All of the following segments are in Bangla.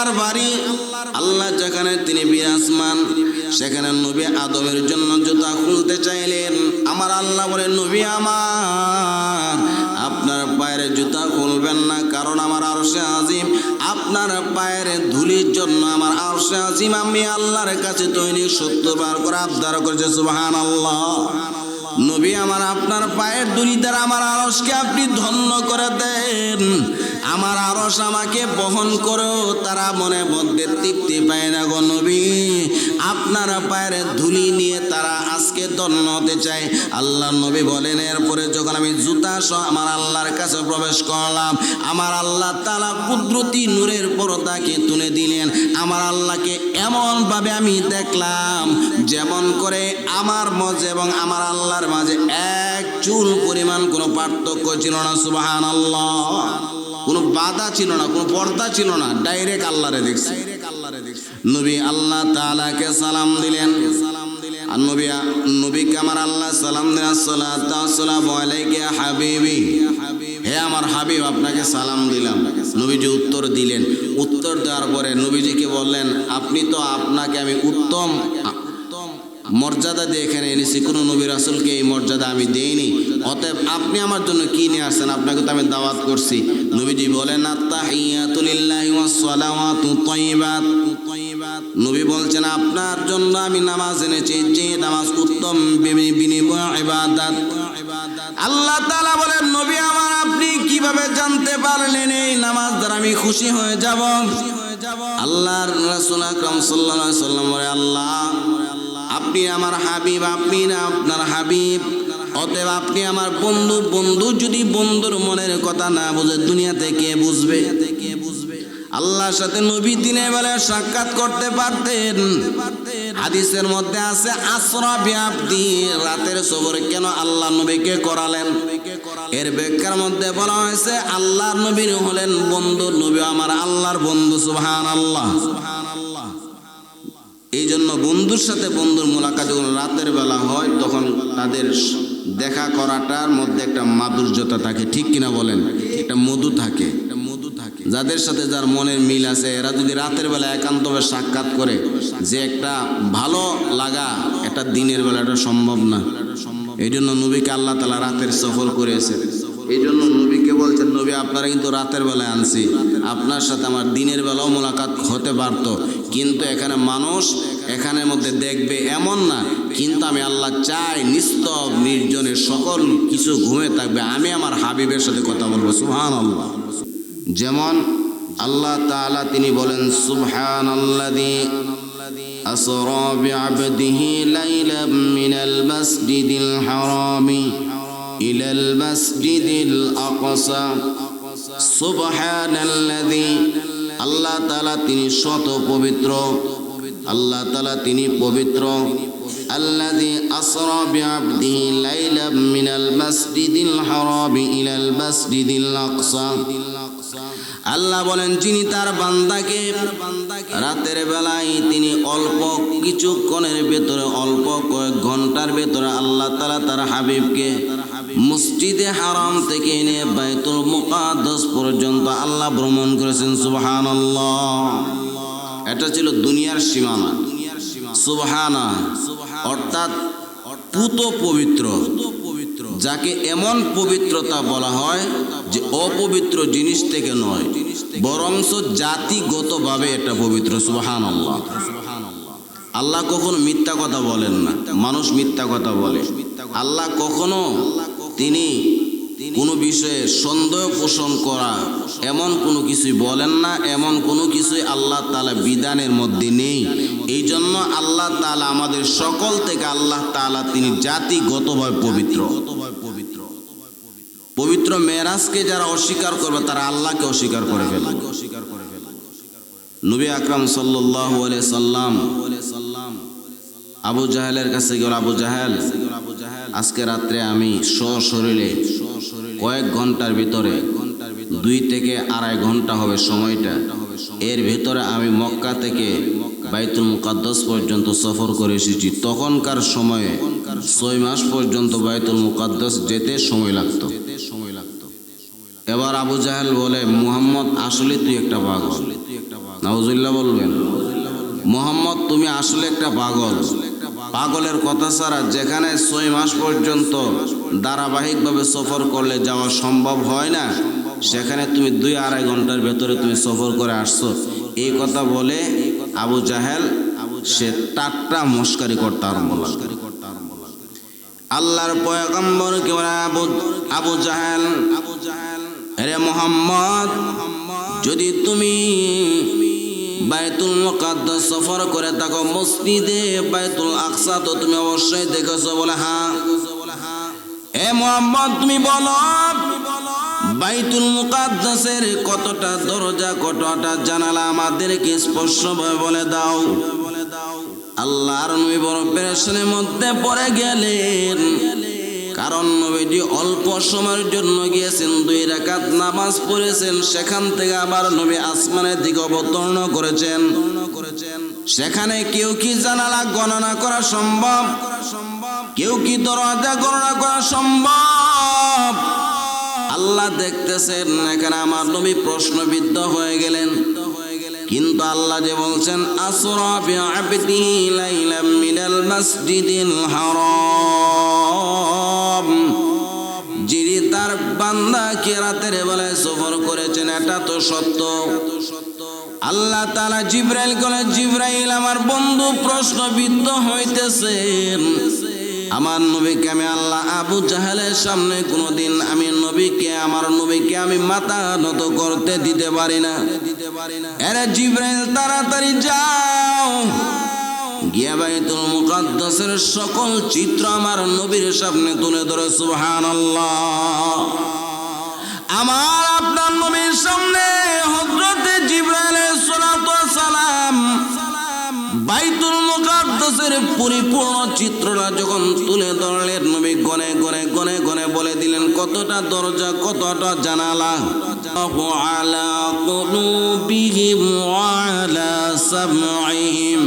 আল্লাহর বাড়ি, আল্লাহ যেখানে তিনি বিরাজমান, সেখানে নবী আদমের জন্য জুতা খুলতে চাইলেন। আমার আল্লাহ বলেন, নবী আমার, আপনার পায়ের জুতা খুলবেন না, কারণ আমার আরশে আজিম আপনার পায়ের ধুলির জন্য আমার আরশে আজিম আমি আল্লাহর কাছে দৈনিক 70 বার করে আবদার করেছে। সুবহানাল্লাহ। নবী আমার, আপনার পায়ের ধুলি দ্বারা আমার আরশকে আপনি ধন্য করে দেন। আমার আরশ আমাকে বহন করো, তারা মনে মধ্যে তৃপ্তি পায় না গো নবী। আপনার পায়ের ধুলি নিয়ে তারা আজকে ধন্য হতে চায়। আল্লাহ নবী বলেন, এরপরে যখন আমি জুতা সহ আমার আল্লাহর কাছে প্রবেশ করলাম, আমার আল্লাহ তাআলা কুদরতি নূরের পর্দাকে তুলে দিলেন। আমার আল্লাহকে এমনভাবে আমি দেখলাম যেমন করে আমার মাঝে এবং আমার আল্লাহর মাঝে এক চুল পরিমাণ কোনো পার্থক্য ছিল না। সুবহানাল্লাহ। কোনো বাধা ছিল না, কোনো পর্দা ছিল না, ডাইরেক্ট আল্লাহরে দেখছি। নবী আল্লাহ তাআলাকে সালাম দিলেন। আর নবীকে আমার আল্লাহ সালাম দিলেন, আসসালাতু ওয়াসসালামু আলাইকা ইয়া হাবিবি, হে আমার হাবিব আপনাকে সালাম দিলাম। নবীজি উত্তর দিলেন। উত্তর দেওয়ার পরে নবীজিকে বললেন, আপনি তো, আপনাকে আমি উত্তম মর্যাদা দিয়ে এখানে এনেছি, কোনো নবী রাসূলকে এই মর্যাদা আমি দেইনি, অতএব আপনি আমার জন্য কি নিয়ে আসছেন? আপনাকে তো আমি দাওয়াত করছি। নবীজি বলেন, আত্তাহিয়াতু লিল্লাহি ওয়াস সালাওয়াতু তাইয়্যিবাত। নবী বলছেন, আপনার জন্য আমি নামাজ এনেছি, যে নামাজ উত্তম বিনিময় ইবাদত। আল্লাহ তাআলা বলেন, নবী আমার, আপনি কিভাবে জানতে পারলেন এই নামাজ দ্বারা আমি খুশি হয়ে যাব? আল্লাহর রাসূল আকরাম সাল্লাল্লাহু আলাইহি ওয়াসাল্লাম বলে, আল্লাহ, আপনি আমার হাবিব, আপনি না আপনার হাবিব, অতএব আপনি আমার বন্ধু। বন্ধু যদি বন্ধুর মনের কথা না বুঝে দুনিয়াতে কে বুঝবে? আল্লাহর সাথে নবী দিনের বেলায় সাক্ষাৎ করতে পারতেন। হাদিসের মধ্যে আছে, আসরা বিআবদি, রাতের সফর কেন আল্লাহ নবীকে করালেন? এর ব্যাখ্যার মধ্যে বলা হয়েছে, আল্লাহর নবী হলেন বন্ধু, নবী আমার আল্লাহর বন্ধু। সুবহানাল্লাহ। এই জন্য বন্ধুর সাথে বন্ধুর মোলাকাত যখন রাতের বেলা হয়, তখন তাদের দেখা করাটার মধ্যে একটা মাধুর্যতা থাকে, ঠিক কিনা বলেন? একটা মধু থাকে। যাদের সাথে যার মনের মিল আছে, এরা যদি রাতের বেলা একান্তভাবে সাক্ষাৎ করে, যে একটা ভালো লাগা এটা দিনের বেলা এটা সম্ভব না। এই জন্য নবীকে আল্লাহ তাআলা রাতের সফর করেছে। এই জন্য নবীকে বলছেন, নবী আপনারা কিন্তু রাতের বেলায় আনছি, আপনার সাথে আমার দিনের বেলাও মোলাকাত হতে পারতো, কিন্তু এখানে মানুষ এখানের মধ্যে দেখবে এমন না, কিন্তু আমি আল্লাহ চাই নিস্তব নির্জনে সকল কিছু ঘুমে থাকবে, আমি আমার হাবিবের সাথে কথা বলবো। সুবহানাল্লাহ। যেমন আল্লাহ তাআলা তিনি বলেন, সুবহানাল্লাযী আসরা বিআবদিহি লাইলাম মিনাল মাসজিদিল হারামি ইলাল মাসজিদিল আকসা। সুবহানাল্লাযী, আল্লাহ তাআলা তিনি শত পবিত্র, আল্লাহ তাআলা তিনি পবিত্র। আল্লাযী আসরা বিআবদিহি লাইলাম মিনাল মাসজিদিল হারামি ইলাল মাসজিদিল আকসা। আল্লাহ বলেন, যিনি তার বান্দাকে রাতের বেলায় তিনি অল্প কিছুক্ষণের ভেতরে, অল্প কয়েক ঘন্টার ভেতরে আল্লাহ তাআলা তার হাবিবকে মসজিদে হারাম থেকে এনে বাইতুল মুকাদ্দাস পর্যন্ত আল্লাহ ভ্রমণ করেছেন। সুবহানাল্লাহ। এটা ছিল দুনিয়ার সীমানা। সুবহানা অর্থাৎ পুত পবিত্র, যাকে এমন পবিত্রতা বলা হয় যে অপবিত্র জিনিস থেকে নয়, বরঞ্চ জাতিগতভাবে এটা পবিত্র। সুবহানাল্লাহ। আল্লাহ কখনো মিথ্যা কথা বলেন না, মানুষ মিথ্যা কথা বলে। আল্লাহ কখনো তিনি কোনো বিষয়ে সন্দেহ পোষণ করা এমন কোনো কিছুই বলেন না, এমন কোনো কিছুই আল্লাহ তাআলা বিধানের মধ্যে নেই। এই জন্য আল্লাহ তাআলা আমাদের সকল থেকে, আল্লাহ তাআলা তিনি জাতিগতভাবে পবিত্র। পবিত্র মেরাজকে যারা অস্বীকার করবে তারা আল্লাহকে অস্বীকার করে ফেলবে। নবী আকরাম সাল্লাল্লাহু আলাইহি সাল্লাম আবু জাহেলের কাছে গেল, আবু জাহেল, আজকে রাত্রে আমি সশরীরে কয়েক ঘন্টার ভিতরে 2 থেকে 2.5 ঘন্টা হবে সময়টা, এর ভিতরে আমি মক্কা থেকে বাইতুল মুকাদ্দাস পর্যন্ত সফর করে এসেছি। তখনকার সময়ে 6 মাস পর্যন্ত বাইতুল মুকাদ্দাস যেতে সময় লাগতো। এবার আবু জাহেল বলে, মুহাম্মদ আসলে তুই একটা পাগল, নাউজুবিল্লাহ বলবেন। মুহাম্মদ তুমি আসলে একটা পাগল। পাগলের কথা ছাড়া যেখানে 6 মাস পর্যন্ত ধারাবাহিকভাবে সফর করলে যাওয়া সম্ভব হয় না, সেখানে তুমি 2-2.5 ঘন্টার ভেতরে তুমি সফর করে আসছো। এই কথা বলে আবু জাহেল সে টাট্টা মস্কারি করতে আরম্ভ করল। আল্লাহর পয়গম্বর কে বলে আবু জাহেল, আরে মুহাম্মদ, যদি তুমি বাইতুল মুকাদ্দাস সফর করে থাকো, মসজিদে বাইতুল আকসা তো তুমি অবশ্যই দেখেছো? বলে হ্যাঁ। এ মুহাম্মদ, তুমি বলো বাইতুল মুকাদ্দাসের কতটা দরজা, কতটা জানালা আমাদেরকে স্পষ্টভাবে বলে দাও। আল্লাহর নবী বড় পেরেশানির মধ্যে পড়ে গেলেন, কারণ নবীজি অল্প সময়ের জন্য গিয়েছেন, 2 রাকাত নামাজ পড়েছেন, সেখান থেকে আবার নবী আসমানের দিকে অবতরণ করেছেন। সেখানে কেউ কি জানালা গণনা করা সম্ভব? কেউ কি দরজা গণনা করা সম্ভব? আল্লাহ দেখতেছেন, এখানে আমার নবী প্রশ্নবিদ্ধ হয়ে গেলেন। কিন্তু আল্লাহ যে বলছেন, আসরা বিআবদিহি লাইলাম মিনাল মাসজিদিল হারাম, যিনি তার বান্দাকে রাতের বেলায় সফর করেছেন, এটা তো সত্য। আল্লাহ তাআলা জিবরাইল বলে, জিবরাইল আমার বন্ধু প্রশ্নবিদ্ধ হইতেছেন, আমার নবীকে আমি আল্লাহ আবু জাহেলের সামনে কোনোদিন আমি আমার নবীকে আমি মাথা নত করতে দিতে পারি না। এরে জিবরাইল, তাড়াতাড়ি যাও, গিয়া বাইতুল মুকাদ্দাসের সকল চিত্র আমার নবীর সামনে তুলে ধরে। সুবহানাল্লাহ। আমার আপনার নবীর সামনে হযরতে জিবরাইল আলাইহিস সালাতু ওয়াস সালাম বাইতুল মুকাদ্দাসের পরিপূর্ণ চিত্রটা যখন তুলে ধরলেন, নবী গনে গনে গনে গনে বলে দিলেন কতটা দরজা, কতটা জানালা। আলা কুলুবিহিম ওয়া আলা সামঈহিম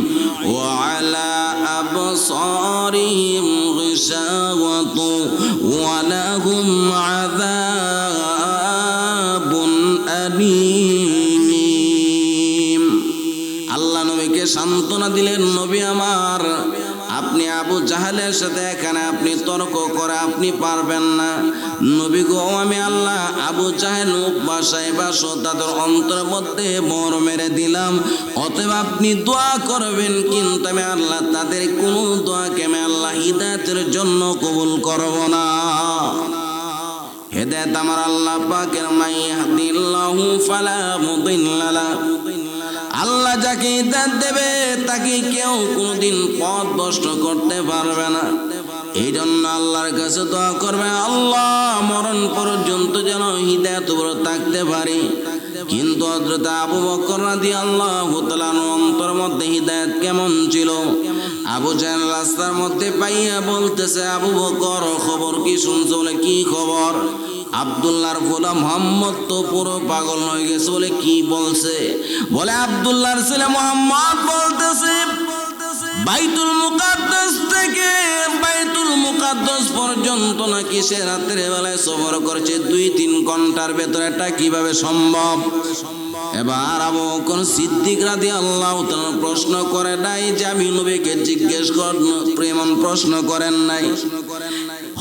ওয়া আলা আবসারিহিম গিশাওয়াতু ওয়া লাহুম আযাবুন আলীম। আল্লাহ নবীকে সান্ত্বনা দিলেন, নবী আমার, আপনি আবু জাহেলের সাথে এখানে আপনি তর্ক করে আপনি পারবেন না। নবী গো, আমি আল্লাহ আবু জাহেল উকবা সাহেবা তাদের অন্তরের মধ্যে মোহর মেরে দিলাম, অতএব আপনি দোয়া করবেন, কিন্তু আমি আল্লাহ তাদের কোনো দোয়াকে আমি আল্লাহ হিদায়াতের জন্য কবুল করব না। হেদায়েত আমার আল্লাহ পাকের, মাইয়াহদিল্লাহু ফালা মুদিল্লা লাহু, আল্লাহ যাকে হিদায়াত দেবে তাকে কেউ কোনোদিন পথ ভ্রষ্ট করতে পারবে না। এই জন্য আল্লাহর কাছে দোয়া করবে, আল্লাহ মরণ পর্যন্ত যেন হিদায়াত উপর থাকতে পারি। কিন্তু হযরত আবু বকর রাদিয়াল্লাহু তাআলা অন্তর মধ্যে হিদায়াত কেমন ছিল? আবু জাহেল রাস্তার মধ্যে পাইয়া বলতেছে, আবু বকর খবর কি শুনছো? বলে কি খবর? আব্দুল্লাহর গোলাম মুহাম্মদ তো পুরো পাগল হয়ে গেছে। বলে কি বলছে? বলে আব্দুল্লাহর ছেলে মুহাম্মদ বলতেছে, বাইতুল মুকাদ্দাস থেকে বাইতুল মুকাদ্দাস পর্যন্ত নাকি সে রাতের বেলায় সফর করেছে 2-3 ঘন্টার ভেতরে। এটা কিভাবে সম্ভব? এবার আবু বকর সিদ্দিক রাদিয়াল্লাহু তাআলা প্রশ্ন করে নাই যে আমি নবীকে জিজ্ঞেস করব, প্রেমন প্রশ্ন করেন নাই।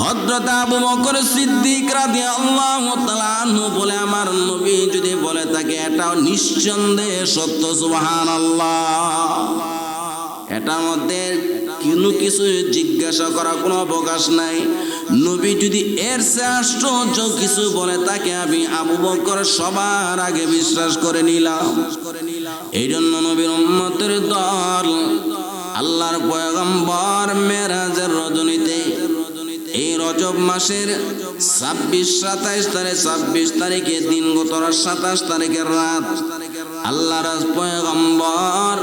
হযরত আবু বকর সিদ্দিক রাদিয়াল্লাহু তাআলা আনহু বলে, আমার নবী যদি বলে থাকে এটাও নিঃসন্দেহে সত্য। সুবহানাল্লাহ। এটার মধ্যে কোনো কিছু জিজ্ঞাসা করা কোনো অবকাশ নাই। নবী যদি এর চেয়ে আশ্চর্য কিছু বলে তাকে আমি আবু বকর সবার আগে বিশ্বাস করে নিলাম। এই জন্য নবীর উম্মতের দল আল্লাহর পয়গম্বর মেরাজের রজনীতে, এই রজব মাসের 26 তারিখে দিন, গত 27 তারিখের রাত, আল্লাহর পয়গম্বর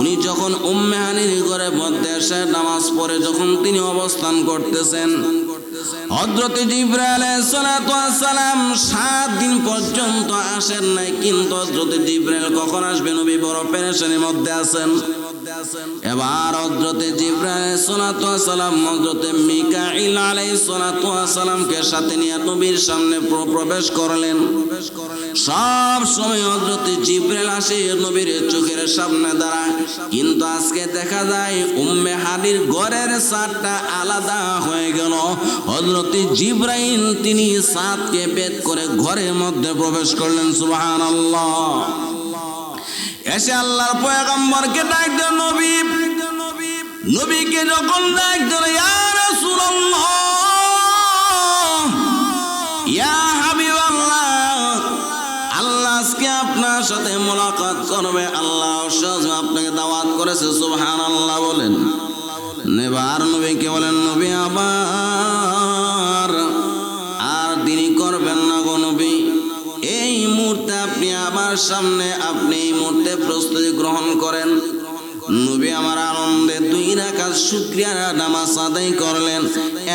উনি যখন উম্মে হানির ঘরের মধ্যে এসে নামাজ পড়ে যখন তিনি অবস্থান করতেছেন, হযরত জিবরাইল আলাইহিস সালাতু ওয়াস সালাম 7 দিন পর্যন্ত আসেন নাই। কিন্তু হযরত জিবরাইল কখন আসবে নবী বড় পেরেশানির মধ্যে আছেন। এবার হযরত জিবরাইল আলাইহিস সালাতু ওয়াস সালাম হযরত মিকাঈল আলাইহিস সালাতু ওয়াস সালামকে সাথে নিয়ে নবীর সামনে প্রবেশ করলেন। সব সময় হযরত জিবরাইল আসে নবীর চোখের সামনে দাঁড়ায়, কিন্তু আজকে দেখা যায় উম্মে হানির ঘরের ছাদটা আলাদা হয়ে গেল। হযরত জিবরাইল তিনি ছাদকে ভেদ করে ঘরের মধ্যে প্রবেশ করলেন। সুবহানাল্লাহ। এসে আল্লাহর পয়গম্বরকে ডাক দেন, নবীকে যখন ডাক দেন, ইয়া রাসূলুল্লাহ, ইয়া হাবিবাল্লাহ, আল্লাহ আজকে আপনার সাথে মুলাকাত করবে, আল্লাহ আপনাকে দাওয়াত করেছে। সুবহানাল্লাহ বলেন। এবার নবীকে বলেন, নবী আবার আর দেরি করবেন না গো নবী, এই মুহূর্তে আপনি আমার সামনে, আপনি এই মুহূর্তে প্রস্তুতি গ্রহণ করেন। নবী আমার আনন্দে 2 রাকাত শুকরিয়া নামাজ আদায় করলেন।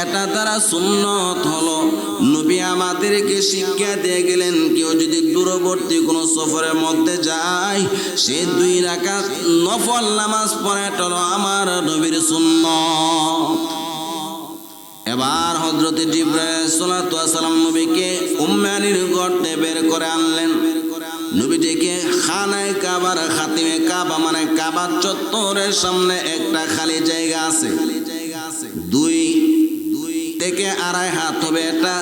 এটা তারা সুন্নত হলো। নবী আমাদেরকে শিক্ষা দিয়ে গেলেন, কেউ যদি দূরবর্তী কোনো সফরের মধ্যে যায়, সে 2 রাকাত নফল নামাজ পড়ে, এটা হলো আমার নবীর সুন্নত। এবার হযরত জিবরাইল আলাইহিস সালাতু ওয়াস সালাম নবীকে উম্মে হানির ঘর থেকে বের করে আনলেন। নবীজিকে খানায় কাবার, খাতিমে কাবা মানে কাবার চত্বরের সামনে একটা খালি জায়গা আছে, 2 থেকে 2.5 হাত হবে, এটা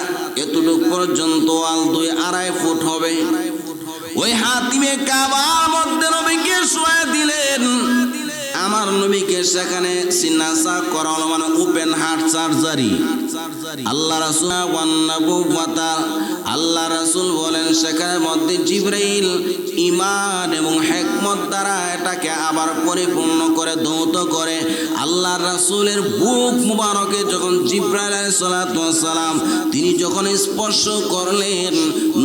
এতটুক পর্যন্ত ওয়াল 2-2.5 ফুট হবে। ওই হাতিমে কাবার মধ্যে নবীকে শুয়ে দিলেন। আমার নবীকে সেখানে সিনাসা করা হলো, মানে ওপেন হার্ট সার্জারি। আল্লাহ রাসূল আল্লাহ রাসূল বলেন, সেখানের মধ্যে জিবরাইল ঈমান এবং হিকমত দ্বারা এটাকে আবার পরিপূর্ণ করে, ধৌত করে। আল্লাহ রাসূলের বুক মুবারকে যখন জিবরাইল আলাইহিস সালাতু ওয়াস সালাম তিনি যখন স্পর্শ করলেন,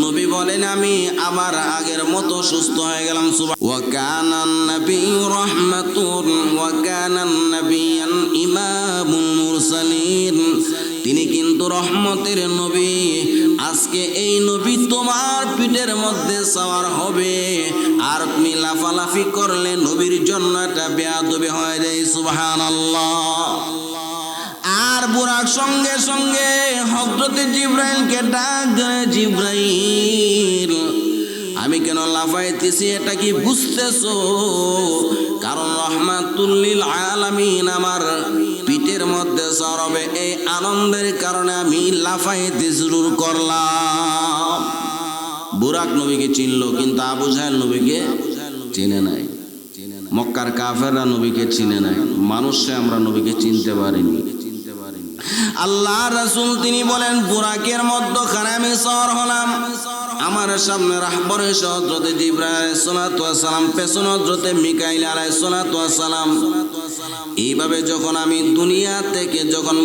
নবী বলেন, আমি আবার আগের মতো সুস্থ হয়ে গেলাম। ওয়া কানান নাবিয়্যু রাহমাতুন ওয়া কানান নাবিয়্যান ইমামুল মুরসালিন। তিনি কিন্তু রহমতের নবী। আজকে এই নবী তোমার পিঠের মধ্যে সওয়ার হবে, আর তুমি লাফালাফি করলে নবীর জন্য এটা বেয়াদবি হয়ে যায়। সুবহানাল্লাহ। আর বুরাক সঙ্গে সঙ্গে হযরত জিবরাইলকে ডাক দেয়, জিবরাইল, আমি কেন লাফাইতেছি এটা কি বুঝতেছো? কারণ রহমাতুল লিল আলামিন আমার পিঠের মধ্যে সরবে, এই আনন্দের কারণে আমি লাফাইতে শুরু করলাম। বুরাক নবীকে চিনলো, কিন্তু আবু জাহেল নবীকে চিনে নাই। মক্কার কাফেররা নবীকে চিনে নাই, মানুষে আমরা নবীকে চিনতে পারিনি। আল্লাহ রাসূল তিনি বলেন, বুরাকের মধ্যখানে আমি সওয়ার হলাম। আমার সামনে রাহবর হযরত জিবরাইল আলাইহিস সালাতু ওয়াস সালাম, পেছনে হযরত মিকাইল আলাইহিস সালাতু ওয়াস সালাম। এইভাবে যখন আমি দুনিয়া থেকে যখন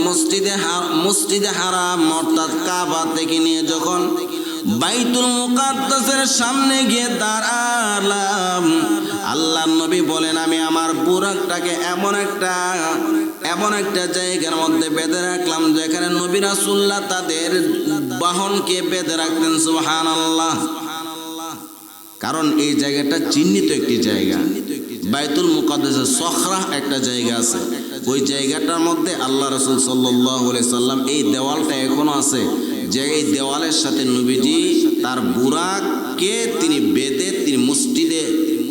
মসজিদে হারাম অর্থাৎ কাবা থেকে নিয়ে যখন বাইতুল মুকাদ্দাসের সামনে গিয়ে দাঁড়ালাম, আল্লাহর নবী বলেন, আমি আমার বুরাকটাকে এমন একটা জায়গার মধ্যে বেঁধে রাখলাম যেখানে নবী রাসূলুল্লাহ তাদের বাহনকে বেঁধে রাখতেন। সুবহানাল্লাহ। কারণ এই জায়গাটা চিহ্নিত একটি জায়গা, বাইতুল মুকাদ্দাসের সখরা একটা জায়গা আছে, ওই জায়গাটার মধ্যে আল্লাহ রাসূল সাল্লাল্লাহু আলাইহি সাল্লাম, এই দেওয়ালটা এখনো আছে, যে এই দেওয়ালের সাথে নবীজি তার বুরাককে তিনি বেঁধে তিনি মসজিদে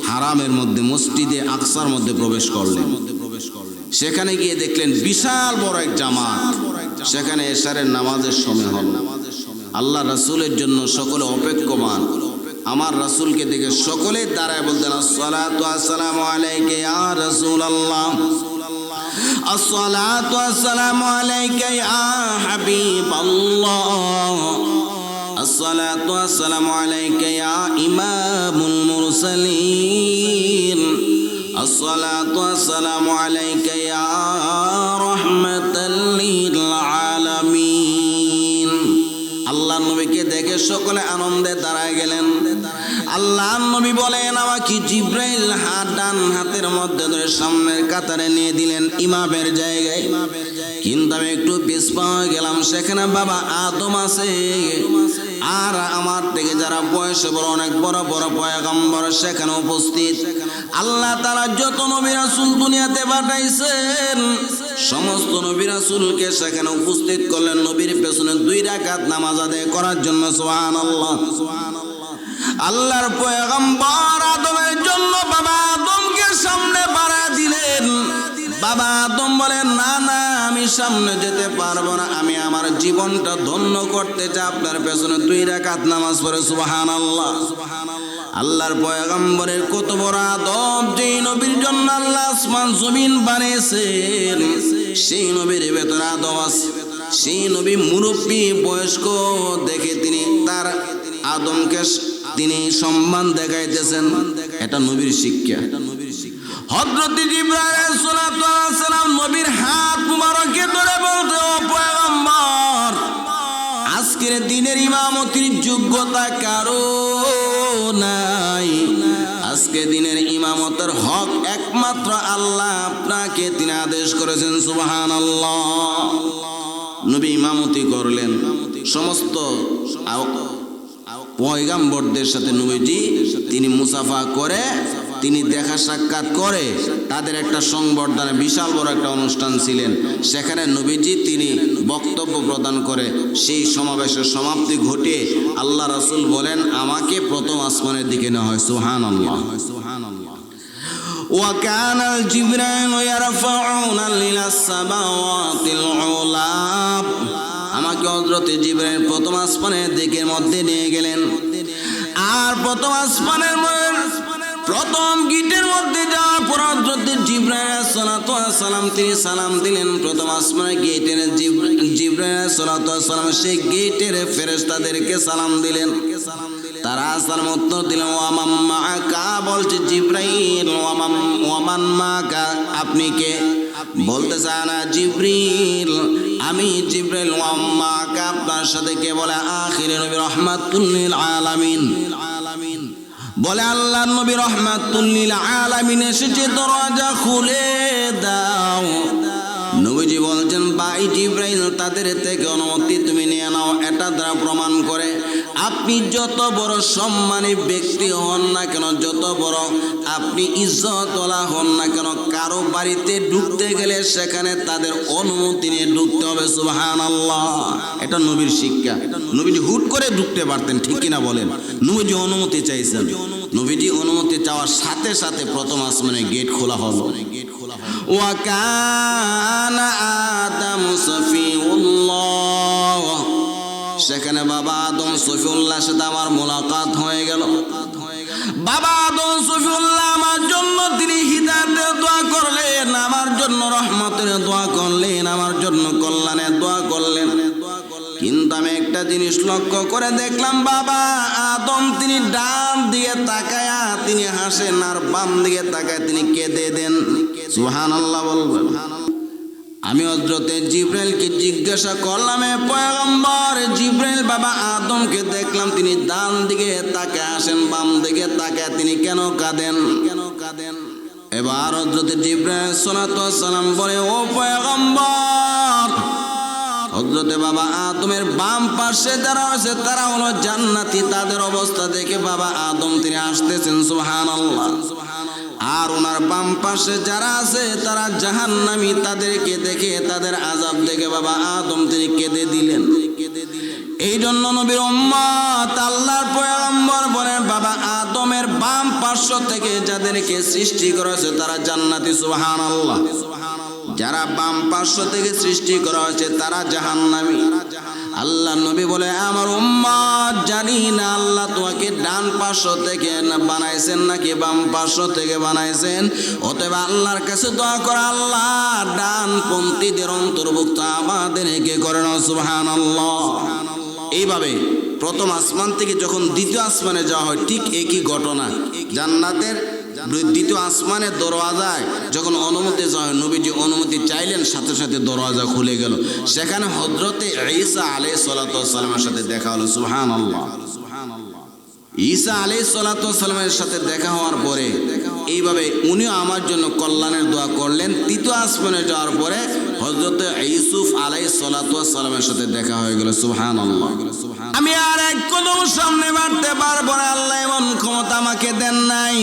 হারামের মধ্যে, মসজিদে আকসার মধ্যে প্রবেশ করলেন। সেখানে গিয়ে দেখলেন বিশাল বড় এক জামাত, সেখানে এশারের নামাজের সময় হল। আল্লাহ রাসূলের জন্য সকলে অপেক্ষমান। আমার রাসূলকে দেখে সকলে দাঁড়ায় বলতেন, আসসালাতু আসসালামু আলাইকা ইয়া রাসূলুল্লাহ, আসসালাতু আসসালামু আলাইকা ইয়া হাবিবাল্লাহ, আসসালাতু আসসালামু আলাইকা ইয়া ইমামুল মুরসালিন, আসসালাতু আসসালামু আলাইকা ইয়া রাহমাতাল লিল আলামিন। আল্লাহর নবীকে দেখে সকলে আনন্দে দাঁড়ায় গেলেন। আল্লাহর নবী বলেন, আমাকে জিবরাইল ডান হাতের মধ্যে ধরে সামনের কাতারে নিয়ে দিলেন ইমামের জায়গায়, কিন্তু আমি একটু পিছপা হয়ে গেলাম। সেখানে বাবা আদম আছে, আর আমার থেকে যারা বয়সে বড় অনেক বড় বড় পয়গম্বর সেখানে উপস্থিত। আল্লাহ তাআলা যত নবী রাসূল দুনিয়াতে পাঠাইছেন সমস্ত নবী রাসূলকে সেখানে উপস্থিত করলেন নবীর পেছনে 2 রাকাত নামাজ আদায় করার জন্য। সুবহানাল্লাহ। আল্লাহর পয়গম্বর আদমের জন্য বাবা আদমকে সামনে বাড়া দিলেন। বাবা আদম বলেন, না না, আমি সামনে যেতে পারবো না, আমি আমার জীবনটা ধন্য করতে চাই। আপনার পেছনে 2 রাকাত নামাজ পড়ে সুবহানাল্লাহ। আল্লাহর পয়গম্বরের কত বড় আদব, যেই নবীর জন্য আল্লাহ আসমান জমিন বানিয়েছেন, সেই নবীর ভেতরে আদব আছে। সেই নবী মুরব্বী বয়স্ক দেখে তিনি তার আদমকে তিনি সম্মান দেখাইতেছেন। এটা নবীর শিক্ষা। হযরত জিবরাইল আলাইহিস সালাম নবীর হাত মুবারকে ধরে বলতে, ও পয়গম্বর, আজকের দিনের ইমামতির যোগ্যতা কারো নাই। আজকে দিনের ইমামতের হক একমাত্র আল্লাহ আপনাকে তিনি আদেশ করেছেন সুবহানাল্লাহ। নবী ইমামতি করলেন। সমস্ত পয়গম্বরদের সাথে নবীজি তিনি মুসাফা করে, তিনি দেখা সাক্ষাৎ করে, তাদের একটা সংবর্ধনা, বিশাল বড় একটা অনুষ্ঠান ছিলেন। সেখানে নবীজি তিনি বক্তব্য প্রদান করে সেই সমাবেশের সমাপ্তি ঘটিয়ে আল্লাহ রাসূল বলেন, আমাকে প্রথম আসমানের দিকে নেওয়া হয়। সুবহানাল্লাহ। وكان الجبريل يرفعون إلى السماوات العلى। আমাকে হযরত জিবরাইল প্রথম আসমানের দিকের মধ্যে নিয়ে গেলেন। আর প্রথম আসমানের প্রথম গিটের মধ্যে যাওয়ার পর হযরত জিবরাইল আলাইহিস সালাম তিনি সালাম দিলেন। প্রথম আসমানের গেটের জিবরাইল আলাইহিস সালাম সেই গেটের ফেরেশতাদেরকে সালাম দিলেন। তারা সালাম উত্তর দিলেন, ওয়ামান মাআকা, বলছে জিবরাইল, ওয়ামান মাআকা, আপনি কে? বলতে চায় না জিবরিল, আমি জিবরাইল। ওয়ামান মাআকা, আপনার সাথে কে? বলে আখিরে নবী রাহমাতুল লিল আলামিন। বলে আল্লাহর নবী রাহমাতুল লিল আলামিন এসেছে, দরজা খুলে দাও। নবীজি বলছেন, ভাই জিবরাইল, তাদের থেকে অনুমতি তুমি নিয়ে নাও। এটা দ্বারা প্রমাণ করে আপনি যত বড় সম্মানী ব্যক্তি হন না কেন, যত বড় আপনি ইজ্জতওয়ালা হন না কেন, কারো বাড়িতে ঢুকতে গেলে সেখানে তাদের অনুমতি নিয়ে ঢুকতে হবে। সুবহানাল্লাহ। এটা নবীর শিক্ষা। নবীজি হুট করে ঢুকতে পারতেন, ঠিক কিনা বলেন? নবীজি অনুমতি চাইছেন। নবীজি অনুমতি চাওয়ার সাথে সাথে প্রথম আসমানে গেট খোলা হলো। ওয়াকানা আদম সফিউল্লাহ। সেখানে বাবা আদম সফিউল্লাহর সাথে আমার মোলাকাত হয়ে গেল। বাবা আদম সফিউল্লাহ আমার জন্য তিনি হিদায়াতের দোয়া করলেন, আমার জন্য রহমতের দোয়া করলেন, আমার জন্য কল্যাণের দোয়া করলেন। কিন্তু আমি একটা জিনিস লক্ষ্য করে দেখলাম, বাবা আদম তিনি ডান দিকে তাকায়া তিনি হাসেন, আর বাম দিকে তাকায় তিনি কেঁদে দেন। সুবহানাল্লাহ বলবেন। আমি হযরত জিবরাইলকে জিজ্ঞাসা করলাম, এ পয়গম্বর জিবরাইল, বাবা আদমকে দেখলাম তিনি ডান দিকে তাকায় হাসেন, বাম দিকে তাকায় তিনি কেন কাঁদেন? এবার হযরত জিবরাইল সালাতু সালাম বলে, ও পয়গম্বর, হযরতে বাবা আদমের বাম পাশে যারা আছে তারা হলো জান্নাতি, তাদের অবস্থা দেখে বাবা আদম তিনি আসতেছেন। সুবহানাল্লাহ। আর ওনার বাম পাশে যারা আছে তারা জাহান্নামী, তাদেরকে দেখে, তাদের আযাব দেখে বাবা আদম তিনি কেঁদে দিলেন। এই জন্য নবীর উম্মত আল্লাহর পয়গম্বর বলেন, বাবা আদমের বাম পার্শ্ব থেকে যাদেরকে সৃষ্টি করেছে তারা জান্নাতি। সুবহানাল্লাহ। যারা বাম পার্শ্ব থেকে সৃষ্টি করা হয়েছে তারা জাহান্নামী। আল্লাহ নবী বলে, আমার উম্মত জানি না আল্লাহ তোমাকে ডান পার্শ্ব থেকে বানাইছেন নাকি বাম পার্শ্ব থেকে বানাইছেন। অতএব আল্লাহর কাছে দোয়া করে, আল্লাহ ডানপন্থীদের অন্তর্ভুক্ত আমাদেরকে করেন। সুবহানাল্লাহ। এইভাবে প্রথম আসমান থেকে যখন দ্বিতীয় আসমানে যাওয়া হয়, ঠিক একই ঘটনা। জান্নাতের দ্বিতীয় আসমানের দরওয়াজায় যখন অনুমতি চাওয়া হয়, নবীজি অনুমতি চাইলেন, সাথে সাথে দরওয়াজা খুলে গেল। সেখানে হযরতে ঈসা আলাইহিস সালাতু ওয়াস সালামের সাথে দেখা হলো। সুবহানাল্লাহ। ঈসা আলাইহিস সালাতু ওয়াস সালামের সাথে দেখা হওয়ার পরে এইভাবে উনিও আমার জন্য কল্যাণের দোয়া করলেন। তৃতীয় আসমানে যাওয়ার পরে হযরত ইউসুফ আলাইহিস সালাতু ওয়াস সালামের সাথে দেখা হয়ে গেল। সুবহানাল্লাহ। আমি আর এক কদম সামনে বাড়তে পারবো না, আল্লাহ এমন ক্ষমতা আমাকে দেন নাই।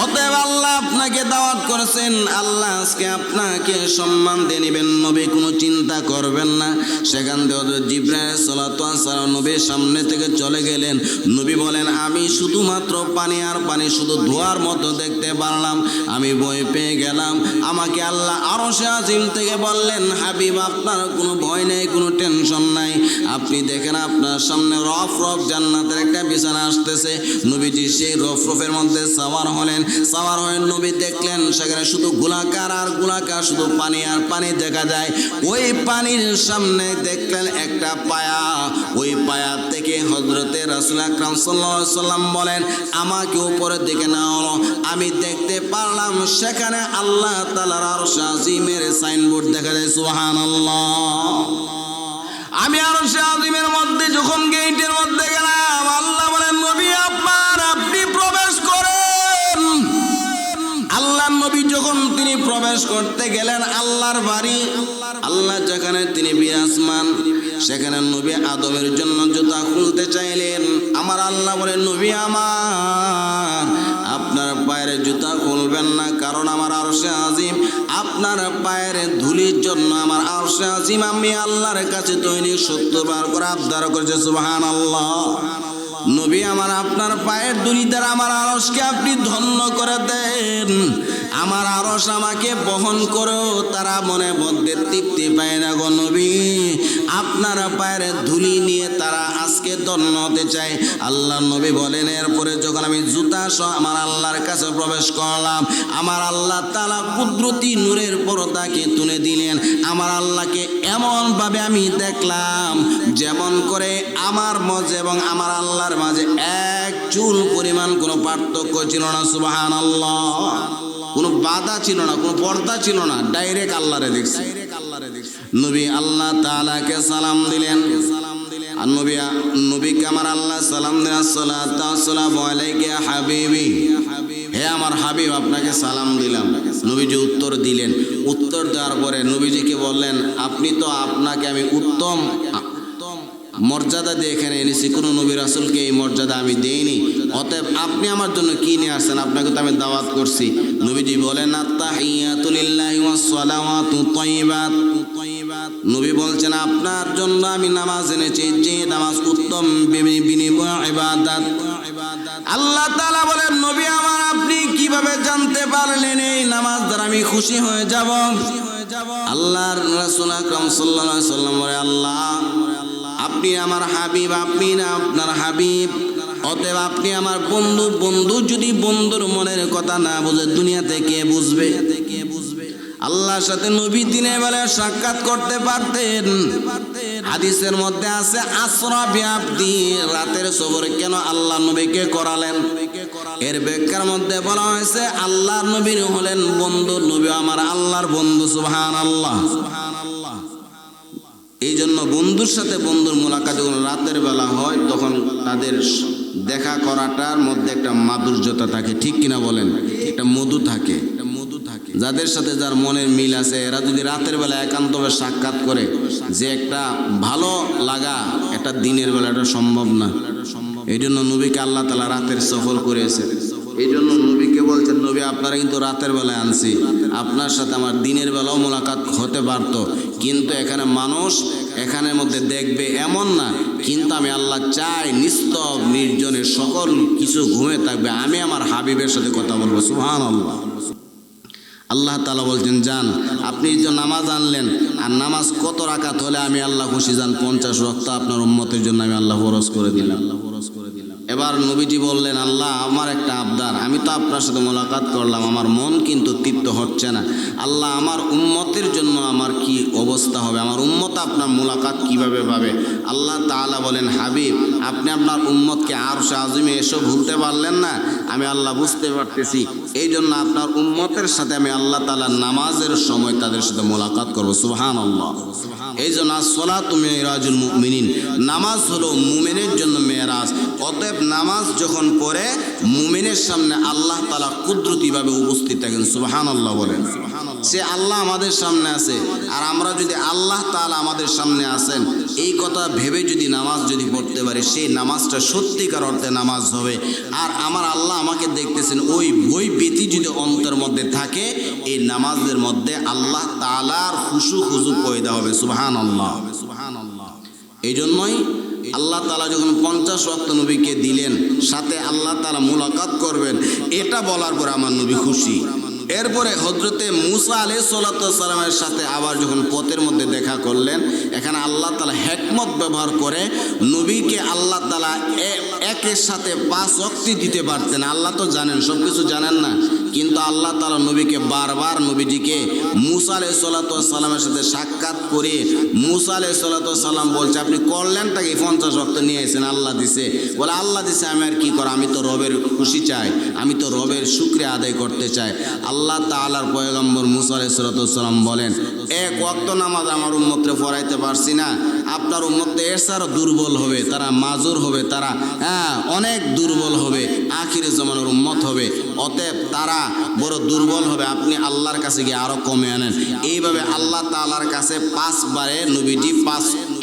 অতএব আল্লাহ আপনাকে দাওয়াত করেছেন, আল্লাহ আজকে আপনাকে সম্মান দিয়ে নেবেন, নবী কোনো চিন্তা করবেন না। সেখান থেকে হযরত জিবরাইল আলাইহিস সালাতু ওয়াস সালাম নবীর সামনে থেকে চলে গেলেন। নবী বলেন, আমি শুধুমাত্র পানি আর পানি, শুধু ধোঁয়ার মতো দেখতে পারলাম। আমি ভয় পেয়ে গেলাম। আমাকে আল্লাহ আরশে আজিম থেকে বললেন, হাবিব আপনার কোনো ভয় নেই, কোনো টেনশন নাই। আপনি দেখেন আপনার সামনে রফ রফ জান্নাতের একটা বিছানা আসতেছে। নবীজি সেই রফ রফের মধ্যে সাওয়ার হলেন। সাওয়ার হয়ে নবী দেখলেন সেখানে শুধু গোলাকার আর গোলাকার, শুধু পানি আর পানি দেখা যায়। ওই পানির সামনে দেখলেন একটা পায়া। ওই পায়া থেকে হযরতে রাসূল আকরাম সাল্লাল্লাহু আলাইহি ওয়াসাল্লাম বলেন, আমাকে উপরের দিকে নাও। আমি দেখতে পারলাম সেখানে আল্লাহ তাআলার আরশ আজিমের সাইনবোর্ড দেখা যায়। সুবহানাল্লাহ। আমি আরশে আজিমের মধ্যে যখন গেটের মধ্যে গেলাম, আল্লাহ বলেন, নবী আপনি প্রবেশ করেন। আল্লাহ নবী যখন তিনি প্রবেশ করতে গেলেন আল্লাহর বাড়ি, আল্লাহ যেখানে তিনি বিরাজমান, সেখানে নবী আদমের জন্য জুতা খুলতে চাইলেন। আমার আল্লাহ বলেন, নবী আমার আপনার পায়ের জুতা খুলবেন না, কারণ আমার আরশে আজিম আপনার পায়ের ধুলির জন্য আমার আরশে আজিম আমি আল্লাহর কাছে দৈনিক 70 বার করে আবদার করেছে। সুবহানাল্লাহ। নবী আমার আপনার পায়ের ধুলি দ্বারা আমার আরশকে আপনি ধন্য করে দেন। আমার আরশ আমাকে বহন করো, তারা মনে মধ্যে তৃপ্তি পায় না গো নবী। আপনার পায়ের ধুলি নিয়ে তারা আজকে ধন্য হতে চায়। আল্লাহ নবী বলেন, এরপরে যখন আমি জুতা সহ আমার আল্লাহর কাছে প্রবেশ করলাম, আমার আল্লাহ তাআলা কুদরতি নূরের পর্দাকে তুলে দিলেন। আমার আল্লাহকে এমনভাবে আমি দেখলাম যেমন করে আমার মাঝে এবং আমার আল্লাহর মাঝে এক চুল পরিমাণ কোনো পার্থক্য ছিল না। সুবহানাল্লাহ। কোনো বাধা ছিল না, কোনো পর্দা ছিল না, ডাইরেক্ট আল্লাহরে দেখছি। নবী আল্লাহ তাআলাকে সালাম দিলেন। আর নবীকে আমার আল্লাহ সালাম দিলেন, আসসালাতু ওয়াসসালামু আলাইকা ইয়া হাবিবি, হে আমার হাবিব আপনাকে সালাম দিলাম। নবীজি উত্তর দিলেন। উত্তর দেওয়ার পরে নবীজিকে বললেন, আপনি তো, আপনাকে আমি উত্তম মর্যাদা দিয়ে এখানে এনেছি, কোনো নবী রাসূলকে এই মর্যাদা আমি দেইনি। অতএব আপনি আমার জন্য কি নিয়ে আসছেন? আপনাকে তো আমি দাওয়াত করছি। নবীজি বলেন, আত্তাহিয়াতু লিল্লাহি ওয়াস সালাওয়াতু তাইয়্যিবাত। নবী বলছেন, আপনার জন্য আমি নামাজ এনেছি, যে নামাজ উত্তম বিনিময় ইবাদত। আল্লাহ তাআলা বলেন, নবী আমার আপনি কিভাবে জানতে পারলেন এই নামাজ দ্বারা আমি খুশি হয়ে যাব? আল্লাহর রাসূল আকরাম সাল্লাল্লাহু আলাইহি ওয়াসাল্লাম বলে, আল্লাহ আপনি আমার হাবিব, আপনি না আপনার হাবিব, অতএব আপনি আমার বন্ধু। বন্ধু যদি বন্ধুর মনের কথা না বুঝে দুনিয়াতে কে বুঝবে? আল্লাহর সাথে নবী দিনের বেলা সাক্ষাৎ করতে পারতেন। হাদিসের মধ্যে আছে, আসরা বিআবদি, রাতের সফর কেন আল্লাহ নবীকে করালেন? এর ব্যাখ্যার মধ্যে বলা হয়েছে, আল্লাহর নবীর হলেন বন্ধু, নবী আমার আল্লাহর বন্ধু। সুবহানাল্লাহ। এই জন্য বন্ধুর সাথে বন্ধুর মোলাকাত যখন রাতের বেলা হয়, তখন তাদের দেখা করাটার মধ্যে একটা মাধুর্যতা থাকে, ঠিক কিনা বলেন? একটা মধু থাকে। যাদের সাথে যার মনের মিল আছে, এরা যদি রাতের বেলা একান্তভাবে সাক্ষাৎ করে, যে একটা ভালো লাগা একটা দিনের বেলা এটা সম্ভব না। এই জন্য নবীকে আল্লাহ তাআলা রাতের সফর করেছে। এই জন্য নবীকে বলছেন, নবী আপনারা কিন্তু রাতের বেলায় আনছি, আপনার সাথে আমার দিনের বেলাও মোলাকাত হতে পারত, কিন্তু এখানে মানুষ এখানের মধ্যে দেখবে এমন না। কিন্তু আমি আল্লাহ চাই নিস্তব নির্জনের সকল কিছু ঘুমে থাকবে, আমি আমার হাবিবের সাথে কথা বলবো। সুবহানাল্লাহ। আল্লাহ তাআলা বলছেন, যান আপনি যে নামাজ আনলেন, আর নামাজ কত রাকাত হলে আমি আল্লাহ খুশি? যান 50 ওয়াক্ত আপনার উম্মতের জন্য আমি আল্লাহ ফরজ করে দিলাম। এবার নবীজি বললেন, আল্লাহ আমার একটা আবদার, আমি তো আপনার সাথে মোলাকাত করলাম, আমার মন কিন্তু তৃপ্ত হচ্ছে না। আল্লাহ আমার উম্মতের জন্য আমার কি অবস্থা হবে? আমার উম্মত আপনার মোলাকাত কিভাবে পাবে? আল্লাহ তাআলা বলেন, হাবিব আপনি আপনার উম্মতকে আরশে আজিমে এসব ভুলতে পারলেন না, আমি আল্লাহ বুঝতে পারতেছি। এই জন্য আপনার উম্মতের সাথে আমি আল্লাহ তাআলা নামাজের সময় তাদের সাথে মোলাকাত করবো। সুবহানাল্লাহ। এই জন্য আসসালাতু মিরাজুল মুমিনিন, নামাজ হলো মুমিনের জন্য মেরাজ। অতএব নামাজ যখন পড়ে মুমিনের সামনে আল্লাহ তাআলা কুদরতিভাবে উপস্থিত থাকেন। সুবহানাল্লাহ বলেন। সে আল্লাহ আমাদের সামনে আছে, আর আমরা যদি আল্লাহ তাআলা আমাদের সামনে আছেন এই কথা ভেবে যদি নামাজ যদি পড়তে পারি, সেই নামাজটা সত্যিকার অর্থে নামাজ হবে। আর আমার আল্লাহ আমাকে দেখতেছেন, ওই ভীতি যদি অন্তর মধ্যে থাকে, এই নামাজের মধ্যে আল্লাহ তাআলার খুশু পয়দা হবে। সুবহানাল্লাহ। এই জন্যই আল্লাহ তাআলা যখন 50 ওয়াক্ত নবীকে দিলেন, সাথে আল্লাহ তাআলা মুলাকাত করবেন, এটা বলার পর আমার নবী খুশি। এরপরে হযরতে মূসা আলাইহিস সালাতু ওয়াস সালামের সাথে আবার যখন পথের মধ্যে দেখা করলেন, এখানে আল্লাহ তাআলা হিকমত ব্যবহার করে নবীকে আল্লাহ তাআলা একের সাথে 5 ওয়াক্ত দিতে পারতেন। আল্লাহ তো জানেন, সব কিছু জানেন না, কিন্তু আল্লাহ তাআলা নবীকে বারবার নবীজিকে মূসা আলাইহিস সালাতু ওয়াস সালামের সাথে সাক্ষাৎ করে মূসা আলাইহিস সালাতু ওয়াস সালাম বলছে, আপনি করলেনটা কি? 50 ওয়াক্ত নিয়ে এসেছেন, আল্লাহ দিছে। বলে আল্লাহ দিছে, আমি আর কি করা, আমি তো রবের খুশি চাই, আমি তো রবের শুকরিয়া আদায় করতে চাই। আল্লাহ তাআলার পয়গম্বর মূসা আলাইহিস সালাতু ওয়াস সালাম বলেন, এক ওয়াক্ত নামাজ আমার উম্মতরে পড়াইতে পারছি না, আপনার উম্মত এর ছাড়া দুর্বল হবে, তারা মাজুর হবে, তারা অনেক দুর্বল হবে, আখিরে জামানের উম্মত হবে, অতএব তারা বড় দুর্বল হবে, আপনি আল্লাহর কাছে গিয়ে আরো কমে আনেন। এইভাবে আল্লাহ তাআলার কাছে 5 বারে নবীজি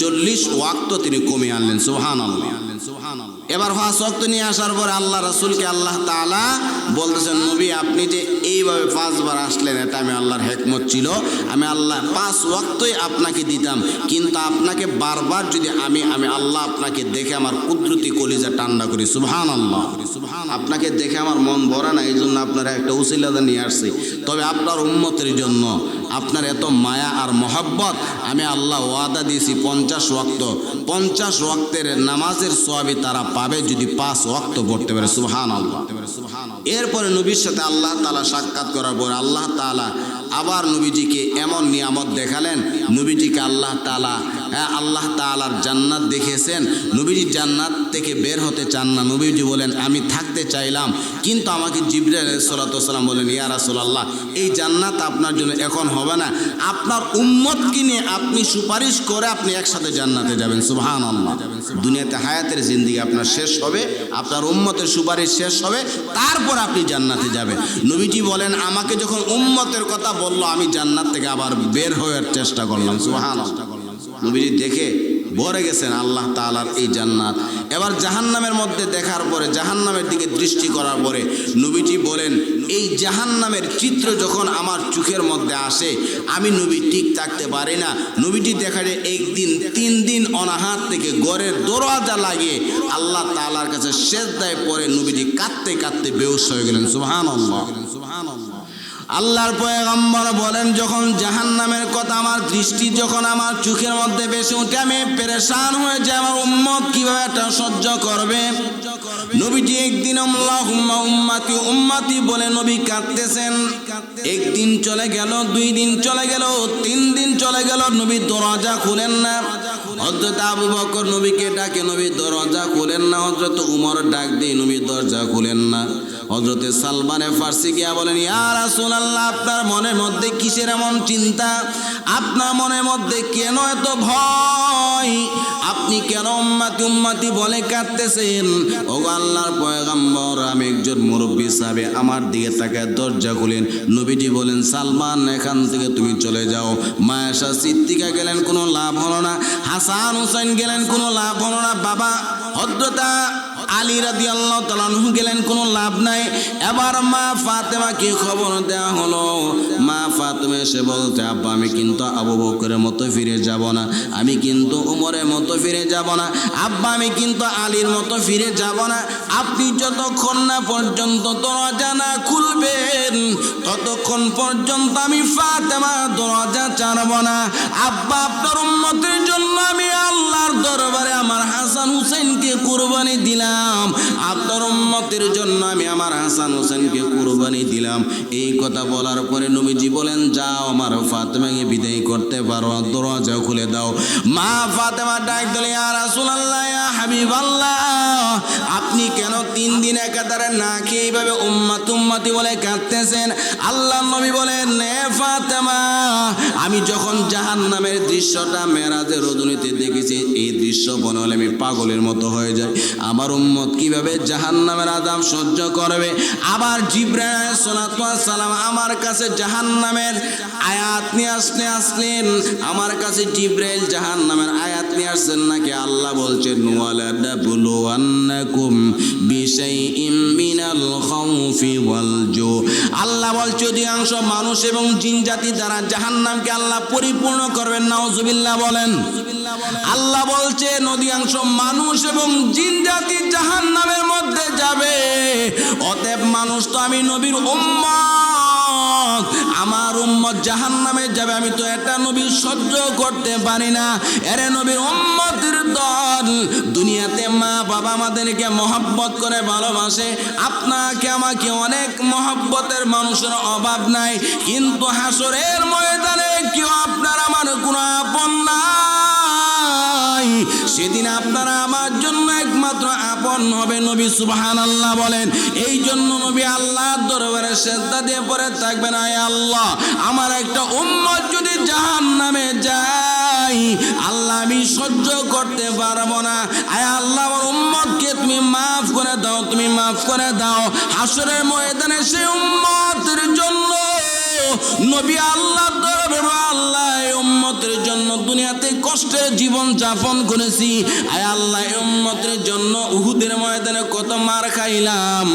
40 ওয়াক্ত তিনি কমে আনলেন। সুবহানাল্লাহ। এবার 5 ওয়াক্ত নিয়ে আসার পরে আল্লাহ রাসূলকে আল্লাহ তাআলা বলতেছেন, নবী আপনি যে এইভাবে 5 বার আসলেন, এটা আমি আল্লাহর হিকমত ছিল, আমি আল্লাহ 5 ওয়াক্তই আপনাকে দিতাম, কিন্তু আপনাকে বারবার যদি আমি আল্লাহ আপনাকে দেখে আমার কুদরতি কলিজা ঠান্ডা করি। সুবহানাল্লাহ। আপনাকে দেখে আমার মন ভরে না, এই জন্য আপনারা একটা উসিলা নিয়ে আসছি, তবে আপনার উম্মতের জন্য আপনার এত মায়া আর মহব্বত, আমি আল্লাহ ওয়াদা দিয়েছি 50 ওয়াক্ত, 50 ওয়াক্তের নামাজের সওয়াবই তারা পাবে যদি 5 ওয়াক্ত পড়তে পারে। সুবহানাল্লাহ। এরপরে নবীর সাথে আল্লাহ তাআলা সাক্ষাৎ করার পর আল্লাহ তাআলা আবার নবীজিকে এমন নিয়ামত দেখালেন, নবীজিকে আল্লাহ তাআলার জান্নাত দেখেছেন। নবীজি জান্নাত থেকে বের হতে চান না, নবীজি বলেন আমি থাকতে চাইলাম, কিন্তু আমাকে জিবরাইল আলাইহিস সালাতু ওয়াস সালাম বলেন, ইয়া রাসূলুল্লাহ এই জান্নাত আপনার জন্য এখন হবে না, আপনার উম্মতকে নিয়ে আপনি সুপারিশ করে আপনি একসাথে জান্নাতে যাবেন। সুবহানাল্লাহ। দুনিয়াতে হায়াতের জিন্দেগি আপনার শেষ হবে, আপনার উম্মতের সুপারিশ শেষ হবে, তারপর আপনি জান্নাতে যাবেন। নবীজি বলেন, আমাকে যখন উম্মতের কথা বলল, আমি জান্নাত থেকে আবার বের হওয়ার চেষ্টা করলাম। সুবহানাল্লাহ। নবীজি দেখে ভরে গেছেন আল্লাহ তাআলার এই জান্নাত। এবার জাহান্নামের মধ্যে দেখার পরে, জাহান্নামের দিকে দৃষ্টি করার পরে নবীজি বলেন, এই জাহান্নামের চিত্র যখন আমার চোখের মধ্যে আসে, আমি নবী ঠিক থাকতে পারি না। নবীজি দেখা যায় একদিন 3 দিন অনাহার থেকে ঘরের দরওয়াজা লাগিয়ে আল্লাহ তাআলার কাছে সিজদায় পড়ে নবীজি কাঁদতে কাঁদতে বেহুশ হয়ে গেলেন। সুবহানাল্লাহ। আল্লাহর পয়গম্বর বলেন, যখন জাহান্নামের কথা আমার দৃষ্টি যখন আমার চোখের মধ্যে ভেসে ওঠে, আমি পেরেশান হয়ে যাই, আমার উম্মত কিভাবে এটা সহ্য করবে। নবীজি একদিন আল্লাহুম্মা উম্মতি উম্মতি বলে নবী কাঁদতেছেন। একদিন চলে গেল, 2 দিন চলে গেল, 3 দিন চলে গেল, নবী দরজা খুলেন না। হযরত আবু বকর নবীকে ডাকে, নবী দরজা খুলেন না। হযরত উমর ডাক দিয়ে, নবী দরজা খুলেন না। হযরতে সালমানে ফার্সি গিয়া বলেন, ইয়া রাসূলুল্লাহ আপনার মনের মধ্যে কিসের এমন চিন্তা, আপনার মনের মধ্যে কেন এত ভয়, আপনি কেন উম্মতি উম্মতি বলে কাঁদতেছেন? ওগো আল্লাহর পয়গম্বর, আমি একজন মুরব্বী সাহাবী, আমার দিকে তাকায় দরজা খুলেন। নবীজি বলেন, সালমান এখান থেকে তুমি চলে যাও। মা আয়েশা সিদ্দিকা গেলেন, কোনো লাভ হলো না। হাসান হুসাইন গেলেন, কোনো লাভ হলো না। বাবা হযরত আলী রাদিয়াল্লাহু তাআলা আনহু গেলেন, কোনো লাভ নাই। এবার মা ফাতেমাকে খবর দেওয়া হলো। মা ফাতেমা এসে বলতে, আব্বা আমি কিন্তু আবু বকরের মতো ফিরে যাব না, আমি কিন্তু উমরের মতো ফিরে যাব না, আব্বা আমি কিন্তু আলীর মতো ফিরে যাব না। আপনি যতক্ষণ না পর্যন্ত দরজা না খুলবেন, ততক্ষণ পর্যন্ত আমি ফাতেমা দরজা ছাড়ব না। আব্বা আপনার উম্মতের জন্য আমি আল্লাহর দরবারে আমার হাসান হুসাইনকে কুরবানি দিলাম, আপনার উম্মতের জন্য আমি আমার হাসান হোসেনকে কুরবানি দিলাম। এই কথা বলার পরে নবীজি বলেন, যাও আমার ফাতেমাকে বিদায় করতে পারো, দরজা খুলে দাও। মা ফাতেমা ডাক দিলেন, ইয়া রাসূলুল্লাহ, ইয়া হাবিবাল্লাহ, আপনি কেন 3 দিন একাধারে না খেয়ে এইভাবে উম্মত উম্মতি বলে কাঁদতেছেন? আল্লাহর নবী বলেন, এ ফাতেমা, আমি যখন জাহান্নামের দৃশ্যটা মেরাজের রজনীতে দেখেছি, এই দৃশ্য মনে হলে আমি পাগলের মতো হয়ে যাই। আমার উম্মত কিভাবে জাহান্নামের আযাব সহ্য করবে। আবার জিবরাইল আলাইহিস সালাতু ওয়াস সালাম আমার কাছে জাহান্নামের আয়াত নিয়ে আসলেন। আমার কাছে জিবরাইল জাহান্নামের আয়াত নিয়ে আসছেন নাকি? আল্লাহ বলছেন ওয়ালা নাবলুওয়ান্নাকুম বিশাইইম মিনাল খাউফি ওয়াল জু। আল্লাহ বলছে অধিকাংশ মানুষ এবং জিন জাতি দ্বারা জাহান্নামকে আল্লাহ পরিপূর্ণ করবেন। নাউজুবিল্লাহ বলেন। আল্লাহ বলছে অধিকাংশ মানুষ এবং জিন জাতি জাহান্নামের মধ্যে যাবে। অতএব মানুষ তো আমি নবীর উম্মত, আমার উম্মত জাহান্নামে যাবে, আমি তো এটা নবী সহ্য করতে পারি না। এরে নবীর উম্মতের দল, দুনিয়াতে মা বাবা আমাদেরকে মহব্বত করে ভালোবাসে, আপনাকে আমাকে অনেক মহব্বতের মানুষের অভাব নাই, কিন্তু হাসরের ময়দানে কেউ আপনার আমার কোনো আপন নাই। সেদিন আপনারা আমার জন্য একমাত্র আপন হবে। নবী সুবহানাল্লাহ বলেন। এই জন্য নবী আল্লাহর দরবারে সিজদা দিয়ে পড়ে থাকবেন, আয় আল্লাহ আমার একটা উম্মত যদি জাহান্নামে যায়, আল্লাহ আমি সহ্য করতে পারবো না। আয় আল্লাহ আমার উম্মতকে তুমি মাফ করে দাও, তুমি মাফ করে দাও। হাসরের ময়দানে সেই উম্মতের জন্য নবী আল্লাহ দরবারে, আল্লাহ এই উম্মতের জন্য দুনিয়াতে কষ্টের জীবন যাপন করেছি, আয় আল্লাহ এই উম্মতের জন্য উহুদের ময়দানে কত মার খাইলাম,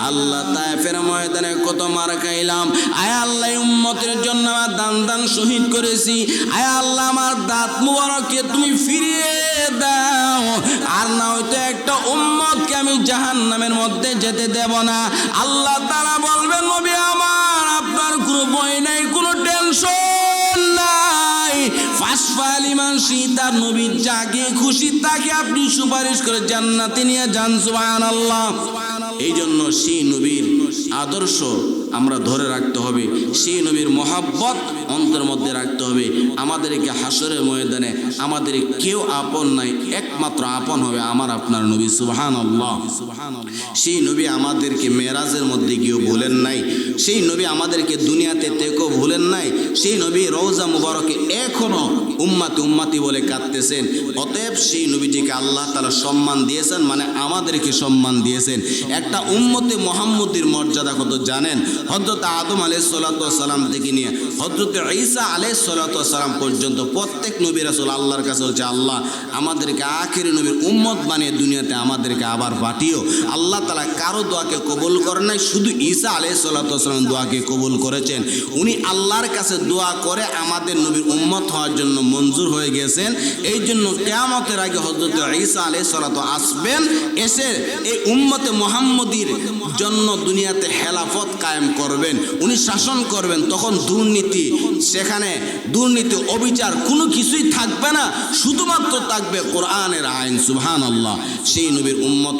আল্লাহ তায়েফের ময়দানে কত মার খাইলাম, আয় আল্লাহ এই উম্মতের জন্য আমার দান শহীদ করেছি, আয় আল্লাহ আমার দাঁত মুবারককে তুমি ফিরিয়ে দাও, আর না হয়তো একটা উম্মতকে আমি জাহান্নামের মধ্যে যেতে দেব না। আল্লাহ তাআলা বলবেন নবী আমার, আপনার কোনো ভয় নাই, কোনো টেনশন নাই। ফাসফালিমান শীতার নবী যাকে খুশি তাকে আপনি সুপারিশ করে জান্নাতে নিয়ে যান। সুবহানাল্লাহ। এই জন্য সেই নবীর আদর্শ আমরা ধরে রাখতে হবে, সেই নবীর মহাব্বত অন্তরের মধ্যে রাখতে হবে। আমাদেরকে হাসরের ময়দানে আমাদের কেউ আপন নাই, একমাত্র আপন হবে আমার আপনার নবী। সুবহানাল্লাহ। সেই নবী আমাদেরকে মেরাজের মধ্যে গিয়েও ভুলেন নাই, সেই নবী আমাদেরকে দুনিয়াতে থেকেও ভুলেন নাই, সেই নবী রওজা মুবারকে এখনো উম্মতি উম্মতি বলে কাঁদতেছেন। অতএব সেই নবীজিকে আল্লাহ তাআলা সম্মান দিয়েছেন, মানে আমাদেরকে সম্মান দিয়েছেন। একটা উম্মতে মুহাম্মদীর মর্যাদা কত জানেন? হযরত আদম আলাইহিস সালাতু ওয়াস সালাম থেকে নিয়ে হযরত ঈসা আলাইহিস সালাতু ওয়াস সালাম পর্যন্ত প্রত্যেক নবী রাসূল আল্লাহর কাছে বলছে, আল্লাহ আমাদেরকে আখিরি নবীর উম্মত বানিয়ে দুনিয়াতে আমাদেরকে আবার পাঠিও। আল্লাহ তাআলা কারো দোয়াকে কবুল করেন নাই, শুধু ঈসা আলাইহিস সালাতু ওয়াস সালাম দোয়াকে কবুল করেছেন। উনি আল্লাহর কাছে দোয়া করে আমাদের নবীর উম্মত হওয়ার জন্য মঞ্জুর হয়ে গেছেন। এই জন্য কিয়ামতের আগে হযরত ঈসা আলাইহিস সালাতু আসবেন, এসে এই উম্মতে মুহাম্মদীর জন্য দুনিয়াতে খেলাফত কায়েম করবেন, উনি শাসন করবেন। তখন দুর্নীতি, সেখানে দুর্নীতি অবিচার কোনো কিছুই থাকবে না, শুধুমাত্র থাকবে কোরআনের আইন। সুবহানাল্লাহ। সেই নবীর উম্মত